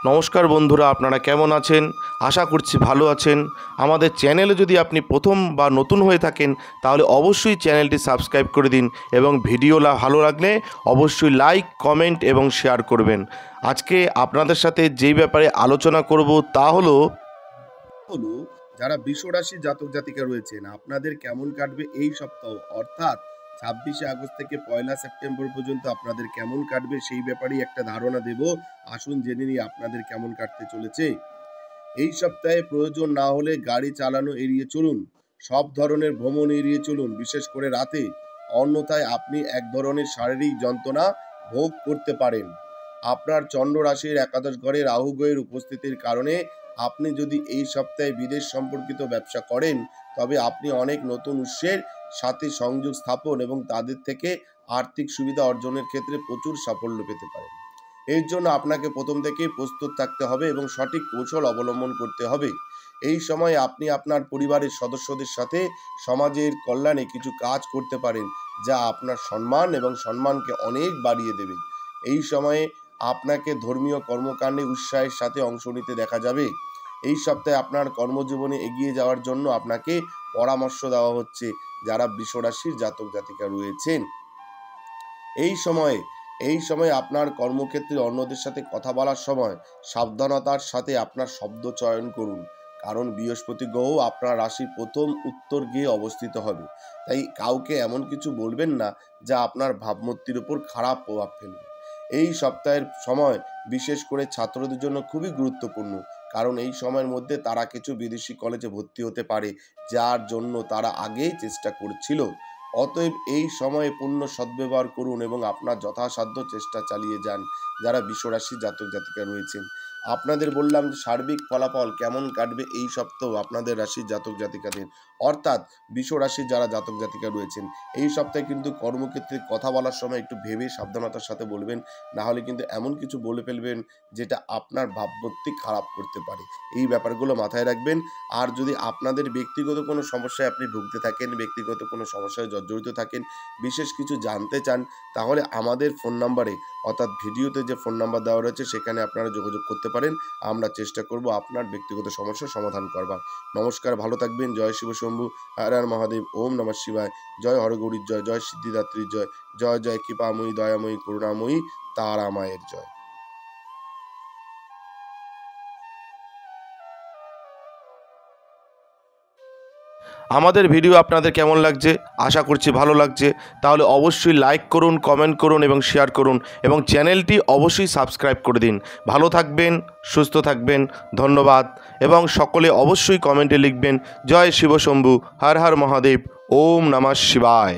নমস্কার বন্ধুরা, আপনারা কেমন আছেন? আশা করছি ভালো আছেন। আমাদের চ্যানেলে যদি আপনি প্রথম বা নতুন হয়ে থাকেন তাহলে অবশ্যই চ্যানেলটি সাবস্ক্রাইব করে দিন এবং ভিডিও ভালো লাগলে অবশ্যই লাইক, কমেন্ট এবং শেয়ার করবেন। আজকে আপনাদের সাথে যেই ব্যাপারে আলোচনা করব তা হলো যারা বৃষ রাশি জাতক জাতিকা রয়েছেন আপনাদের কেমন কাটবে এই সপ্তাহ, অর্থাৎ 26শে আগস্ট থেকে 1 সেপ্টেম্বর পর্যন্ত আপনাদের কেমন কাটবে সেই ব্যাপারেই একটা ধারণা দেব। আসুন জেনে নিই আপনাদের কেমন কাটতে চলেছে। এই সপ্তাহে প্রয়োজন না হলে গাড়ি চালানো এড়িয়ে চলুন। সব ধরনের ভ্রমণ এড়িয়ে চলুন, বিশেষ করে রাতে। অন্যথায় আপনি এক ধরনের শারীরিক যন্ত্রণা ভোগ করতে পারেন। আপনার চন্দ্র রাশির একাদশ ঘরে রাহু গ্রহের উপস্থিতির কারণে আপনি যদি এই সপ্তাহে বিদেশ সম্পর্কিত ব্যবসা করেন তবে আপনি অনেক নতুন উৎসের সাথে সংযোগ স্থাপন এবং তাদের থেকে আর্থিক সুবিধা অর্জনের ক্ষেত্রে প্রচুর সাফল্য পেতে পারেন। এর জন্য আপনাকে প্রথম থেকেই প্রস্তুত থাকতে হবে এবং সঠিক কৌশল অবলম্বন করতে হবে। এই সময় আপনি আপনার পরিবারের সদস্যদের সাথে সমাজের কল্যাণে কিছু কাজ করতে পারেন, যা আপনার সম্মান এবং সম্মানকে অনেক বাড়িয়ে দেবে। এই সময়ে আপনাকে ধর্মীয় কর্মকাণ্ডে উৎসাহের সাথে অংশ নিতে দেখা যাবে। এই সপ্তাহে আপনার কর্মজীবনে এগিয়ে যাওয়ার জন্য আপনাকে পরামর্শ দেওয়া হচ্ছে যারা বৃষ রাশির জাতক জাতিকা রয়েছেন। এই সময় আপনার কর্মক্ষেত্রে অন্যদের সাথে কথা বলার সময় সাবধানতার সাথে আপনার শব্দ চয়ন করুন, কারণ বৃহস্পতি গ্রহ আপনার রাশির প্রথম উত্তর গিয়ে অবস্থিত হবে। তাই কাউকে এমন কিছু বলবেন না যা আপনার ভাবমূর্তির উপর খারাপ প্রভাব ফেলবে। এই সপ্তাহের সময় বিশেষ করে ছাত্রদের জন্য খুবই গুরুত্বপূর্ণ, কারণ এই সময়ের মধ্যে তারা কিছু বিদেশি কলেজে ভর্তি হতে পারে, যার জন্য তারা আগেই চেষ্টা করছিল। অতএব এই সময়ে পূর্ণ সদ্ব্যবহার করুন এবং আপনার যথাসাধ্য চেষ্টা চালিয়ে যান। যারা বৃষ রাশির জাতক জাতিকা রয়েছেন, আপনাদের বললাম যে সার্বিক ফলাফল কেমন কাটবে এই সপ্তাহ আপনাদের রাশির জাতক জাতিকাদের, অর্থাৎ বৃষ রাশির যারা জাতক জাতিকা রয়েছেন এই সপ্তাহে কিন্তু কর্মক্ষেত্রে কথা বলার সময় একটু ভেবে সাবধানতার সাথে বলবেন, না হলে কিন্তু এমন কিছু বলে ফেলবেন যেটা আপনার ভাবমূর্তি খারাপ করতে পারে। এই ব্যাপারগুলো মাথায় রাখবেন। আর যদি আপনাদের ব্যক্তিগত কোনো সমস্যায় আপনি ভুগতে থাকেন, ব্যক্তিগত কোনো সমস্যায় জর্জরিত থাকেন, বিশেষ কিছু জানতে চান, তাহলে আমাদের ফোন নাম্বারে, অর্থাৎ ভিডিওতে যে ফোন নাম্বার দেওয়া রয়েছে সেখানে আপনারা যোগাযোগ করতে পারেন। আমরা চেষ্টা করব আপনার ব্যক্তিগত সমস্যার সমাধান করবার। নমস্কার, ভালো থাকবেন। জয় শিব শম্ভু, হর হর মহাদেব, ওম নমঃ শিবায়। জয় হরগৌরীর জয়, জয় সিদ্ধিদাত্রীর জয়, জয় জয় কৃপাময়ী, দয়াময়ী, করুণাময়ী তারা মায়ের জয়। আমাদের ভিডিও আপনাদের কেমন লাগছে? আশা করছি ভালো লাগছে। তাহলে অবশ্যই লাইক করুন, কমেন্ট করুন এবং শেয়ার করুন এবং চ্যানেলটি অবশ্যই সাবস্ক্রাইব করে দিন। ভালো থাকবেন, সুস্থ থাকবেন, ধন্যবাদ। এবং সকলে অবশ্যই কমেন্টে লিখবেন জয় শিব শম্ভু, হর হর মহাদেব, ওম নমঃ শিবায়।